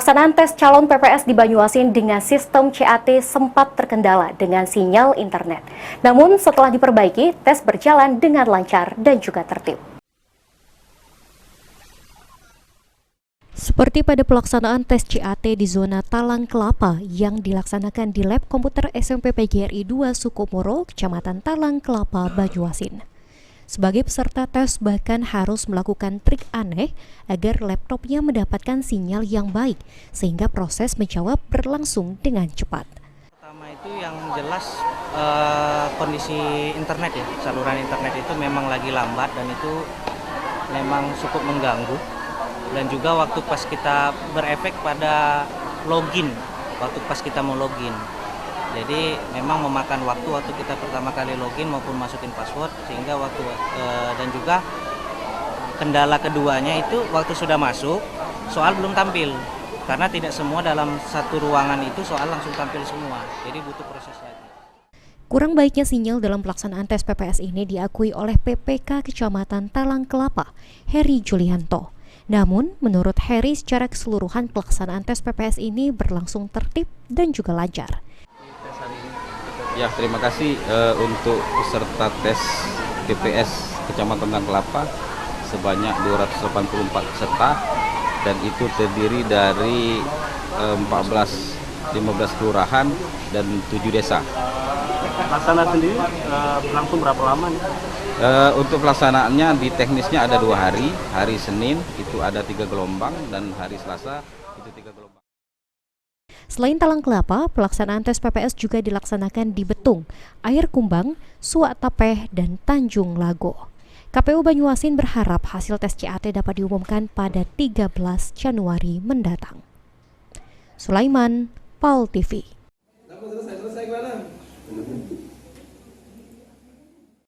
Pelaksanaan tes calon PPS di Banyuasin dengan sistem CAT sempat terkendala dengan sinyal internet. Namun setelah diperbaiki, tes berjalan dengan lancar dan juga tertib. Seperti pada pelaksanaan tes CAT di zona Talang Kelapa yang dilaksanakan di Lab Komputer SMP PGRI 2 Sukomoro, Kecamatan Talang Kelapa, Banyuasin. Sebagai peserta tes bahkan harus melakukan trik aneh agar laptopnya mendapatkan sinyal yang baik sehingga proses menjawab berlangsung dengan cepat. Pertama itu yang jelas kondisi internet ya, saluran internet itu memang lagi lambat dan itu memang cukup mengganggu, dan juga waktu pas kita berefek pada login, waktu pas kita mau login. Jadi memang memakan waktu kita pertama kali login maupun masukin password, sehingga dan juga kendala keduanya itu waktu sudah masuk soal belum tampil, karena tidak semua dalam satu ruangan itu soal langsung tampil semua, jadi butuh proses lagi. Kurang baiknya sinyal dalam pelaksanaan tes PPS ini diakui oleh PPK Kecamatan Talang Kelapa, Heri Julianto. Namun, menurut Heri, secara keseluruhan pelaksanaan tes PPS ini berlangsung tertib dan juga lancar. Ya, terima kasih untuk peserta tes PPS Kecamatan Talang Kelapa sebanyak 284 peserta, dan itu terdiri dari 15 kelurahan dan 7 desa. Pelaksanaan sendiri berlangsung berapa lama nih? Untuk pelaksanaannya di teknisnya ada 2 hari, hari Senin itu ada 3 gelombang dan hari Selasa itu 3 gelombang. Selain Talang Kelapa, pelaksanaan tes PPS juga dilaksanakan di Betung, Air Kumbang, Suak Tapeh, dan Tanjung Lago. KPU Banyuasin berharap hasil tes CAT dapat diumumkan pada 13 Januari mendatang. Sulaiman, PAL TV.